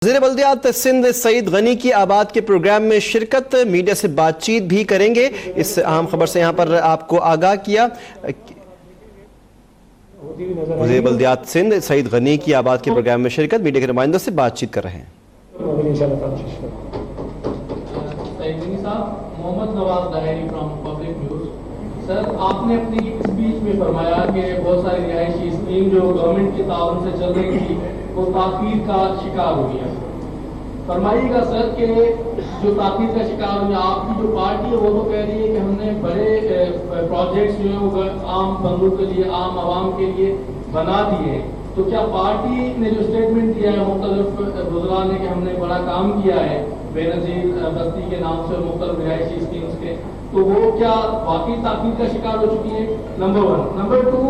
وزیر بلدیات سندھ سعید غنی کی آباد کے پروگرام میں شرکت، میڈیا سے بات چیت بھی کریں گے۔ اس اہم خبر سے یہاں پر آپ کو آگاہ کیا۔ وزیر بلدیات سندھ سعید غنی کی آباد کے پروگرام میں شرکت، میڈیا کے نمائندوں سے بات چیت کر رہے ہیں۔ محمد نواز لاہری فرام پبلک نیوز۔ سر، آپ نے اپنی اسپیچ میں فرمایا کہ بہت ساری رہائشی اسکیم جو گورنمنٹ کے تعاون سے چل رہی تھی وہ تاخیر کا شکار ہو گیا۔ فرمائیے گا سر کہ جو تاخیر کا شکار ہو گیا، آپ کی جو پارٹی ہے وہ تو کہہ رہی ہے کہ ہم نے بڑے پروجیکٹس جو ہیں وہ عام بندوں کے لیے، عام عوام کے لیے بنا دیے ہیں، تو کیا پارٹی نے جو اسٹیٹمنٹ دیا ہے مختلف وزراء نے کہ ہم نے بڑا کام کیا ہے بے نظیر بستی کے نام سے مختلف رہائشی اسکیمز کے، تو وہ کیا واقعی تاخیر کا شکار ہو چکی ہے؟ نمبر 1۔ نمبر 2،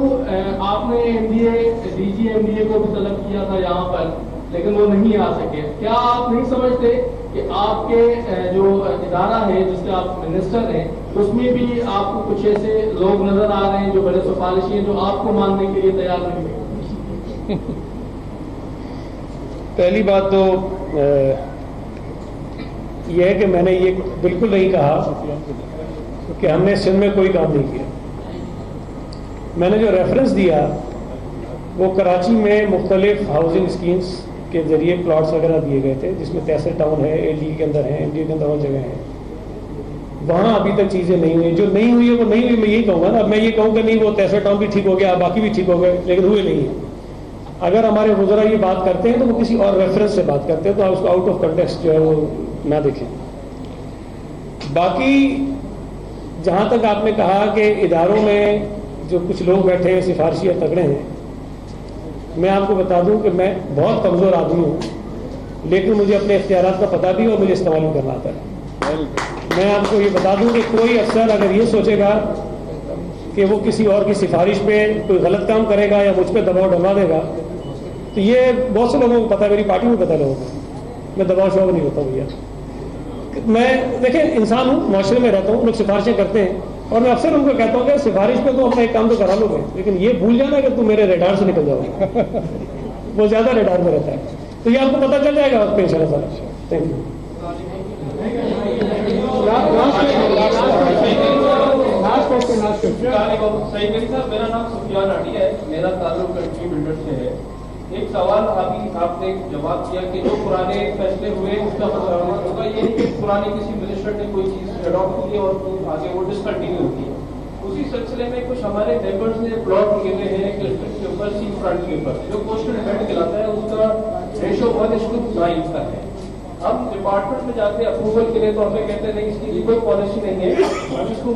آپ نے D G M D A کو بھی طلب کیا تھا یہاں پر، لیکن وہ نہیں آ سکے۔ کیا آپ نہیں سمجھتے کہ آپ کے جو ادارہ ہے جس کے آپ منسٹر ہیں اس میں بھی آپ کو کچھ ایسے لوگ نظر آ رہے ہیں جو بڑے سفارشی ہیں جو آپ کو ماننے کے لیے تیار نہیں ہیں؟ پہلی بات تو یہ ہے کہ میں نے یہ بالکل نہیں کہا کہ ہم نے سندھ میں کوئی کام نہیں کیا۔ میں نے جو ریفرنس دیا وہ کراچی میں مختلف ہاؤسنگ اسکیمز کے ذریعے پلاٹس وغیرہ دیے گئے تھے، جس میں تحصیل ٹاؤن ہے، ایل ڈی کے اندر ہے، این ڈی کے اندر اور جگہ ہیں۔ وہاں ابھی تک چیزیں نہیں ہوئی، جو نہیں ہوئی ہے وہ نہیں ہوئی، میں یہی کہوں گا نا۔ اب میں یہ کہوں کہ نہیں وہ تحصیل ٹاؤن بھی ٹھیک ہو گیا، باقی بھی ٹھیک ہو گئے، لیکن ہوئے نہیں ہیں۔ اگر ہمارے وزراء یہ بات کرتے ہیں تو وہ کسی اور ریفرنس سے بات کرتے ہیں، تو آپ اس کو آؤٹ آف کنٹیکسٹ جو ہے وہ نہ دیکھیں۔ باقی جہاں تک آپ نے کہا کہ اداروں میں جو کچھ لوگ بیٹھے ہیں سفارشی اور تگڑے ہیں، میں آپ کو بتا دوں کہ میں بہت کمزور آدمی ہوں، لیکن مجھے اپنے اختیارات کا پتہ بھی اور مجھے استعمال بھی کرنا آتا ہے۔ میں آپ کو یہ بتا دوں کہ کوئی افسر اگر یہ سوچے گا کہ وہ کسی اور کی سفارش پہ کوئی غلط کام کرے گا یا مجھ پہ دباؤ ڈلوا دے گا، تو یہ بہت سے لوگوں کو پتہ ہے، میری پارٹی میں پتہ لوگوں کو، میں دباؤ شباؤ نہیں ہوتا بھیا۔ میں دیکھیں انسان ہوں، معاشرے میں رہتا ہوں، لوگ سفارشیں کرتے ہیں اور میں اکثر ان کو کہتا ہوں کہ سفارش پہ تو اپنا ایک کام تو کرا لو گے، لیکن یہ بھول جانا کہ تم میرے ریڈار سے نکل جاؤ گے۔ وہ زیادہ ریڈار میں رہتا ہے، تو یہ آپ کو پتہ چل جائے گا وقت پہ انشاءاللہ تعالیٰ۔ Thank you. میرا نام سفیان آٹی ہے، میرا تعلق کنٹری بلڈر سے ہے۔ ایک سوال ابھی آپ نے جواب دیا کہ جو پرانے فیصلے ہوئے اس کا مطلب ہوگا یہ نہیں کہ پرانے کسی منسٹر نے کوئی چیز اڈاپٹ کی اور آگے وہ ڈسکنٹینیو ہوتی ہے۔ اسی سلسلے میں کچھ ہمارے میمبرز نے پلاٹ لیے ہیں ڈسٹرکٹ کے اوپر، سی فرنٹ کے اوپر، جو کوسٹل ایونٹ کہلاتا ہے، اس کا ریشو 1:9 کا ہے۔ ہم ڈپارٹمنٹ میں جاتے ہیں اپروول کے لیے تو ہمیں کہتے ہیں نہیں اس کی کوئی پالیسی نہیں ہے، ہم اس کو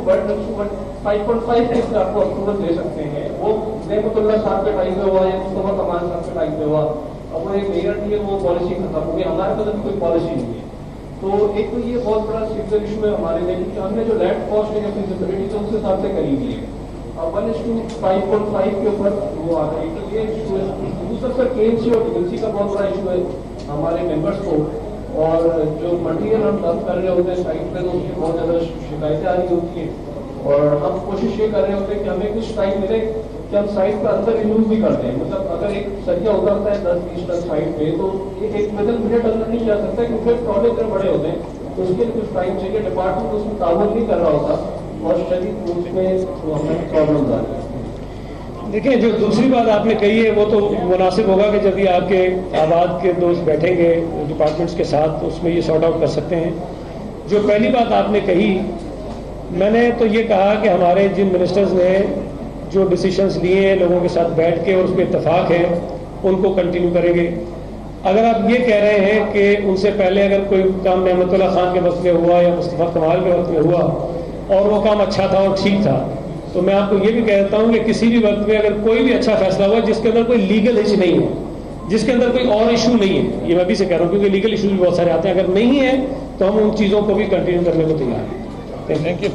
5.5 کے سے آپ کو اپروول دے سکتے ہیں۔ وہ نعمت اللہ صاحب کے ٹائم پہ ہوا یا مصطفیٰ کمال صاحب کے ٹائم پہ ہوا، اب وہ ایک میئر نہیں ہے، وہ پالیسی ختم ہو گئی، ہمارے پاس کوئی پالیسی نہیں ہے۔ تو ایک تو یہ بہت بڑا سیریس ایشو ہے ہمارے لیے، کیونکہ ہم نے جو لینڈ کاسٹ ہے اپنی فیسلٹی سے اس کے حساب سے کری ہوئی ہے، اب 1:5.5 کے اوپر وہ آ رہا ہے، تو یہ ایشو ہے۔ دوسرا سر KMC اور DMC کا بہت بڑا ایشو ہے ہمارے ممبرس کو، اور جو مٹیریل ہم ڈمپ کر رہے ہوتے ہیں سائٹ پہ تو اس کی بہت زیادہ شکایتیں آ رہی ہوتی ہیں، اور ہم کوشش یہ کر رہے ہوتے ہیں کہ ہمیں کچھ ٹائم ملے کہ ہم سائٹ پر اندر یوز بھی کرتے ہیں۔ مطلب اگر ایک سریا اترتا ہے 10-20 ٹن سائٹ پہ تو ایک منٹ اندر نہیں جا سکتا، کیونکہ پروجیکٹ اتنے بڑے ہوتے ہیں، تو اس کے لیے کچھ ٹائم چاہیے۔ ڈپارٹمنٹ اس میں تعاون نہیں کر رہا ہوتا اور شدید روپ میں ہمیں پرابلم آ رہی ہے۔ دیکھیں جو دوسری بات آپ نے کہی ہے وہ تو مناسب ہوگا کہ جب یہ آپ کے آباد کے دوست بیٹھیں گے ڈپارٹمنٹس کے ساتھ تو اس میں یہ سارٹ آؤٹ کر سکتے ہیں۔ جو پہلی بات آپ نے کہی، میں نے تو یہ کہا کہ ہمارے جن منسٹرز نے جو ڈیسیشنز لیے ہیں لوگوں کے ساتھ بیٹھ کے اور اس پہ اتفاق ہے ان کو کنٹینیو کریں گے۔ اگر آپ یہ کہہ رہے ہیں کہ ان سے پہلے اگر کوئی کام نعمت اللہ خان کے وقت میں ہوا یا مصطفیٰ کمال کے وقت میں ہوا اور وہ کام اچھا تھا اور ٹھیک تھا، تو میں آپ کو یہ بھی کہتا ہوں کہ کسی بھی وقت میں اگر کوئی بھی اچھا فیصلہ ہوا جس کے اندر کوئی لیگل ایشو نہیں ہے، جس کے اندر کوئی اور ایشو نہیں ہے، یہ میں بھی سے کہہ رہا ہوں کیونکہ لیگل ایشوز بھی بہت سارے آتے ہیں، اگر نہیں ہے تو ہم ان چیزوں کو بھی کنٹینیو کرنے کو تیار ہیں۔ Thank you.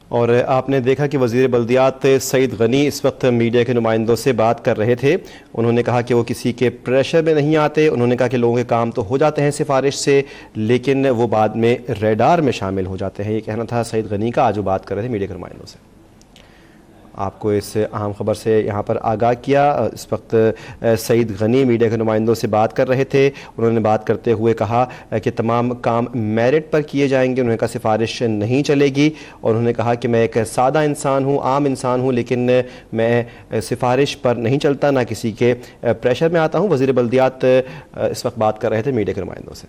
اور آپ نے دیکھا کہ وزیر بلدیات سعید غنی اس وقت میڈیا کے نمائندوں سے بات کر رہے تھے. انہوں نے کہا کہ وہ کسی کے پریشر میں نہیں آتے. انہوں نے کہا کہ لوگوں کے کام تو ہو جاتے ہیں سفارش سے لیکن وہ بعد میں ریڈار میں شامل ہو جاتے ہیں. یہ کہنا تھا سعید غنی کا آج وہ بات کر رہے تھے میڈیا کے نمائندوں سے. آپ کو اس اہم خبر سے یہاں پر آگاہ کیا. اس وقت سعید غنی میڈیا کے نمائندوں سے بات کر رہے تھے. انہوں نے بات کرتے ہوئے کہا کہ تمام کام میرٹ پر کیے جائیں گے. انہوں نے کہا سفارش نہیں چلے گی اور انہوں نے کہا کہ میں ایک سادہ انسان ہوں, عام انسان ہوں, لیکن میں سفارش پر نہیں چلتا, نہ کسی کے پریشر میں آتا ہوں. وزیر بلدیات اس وقت بات کر رہے تھے میڈیا کے نمائندوں سے.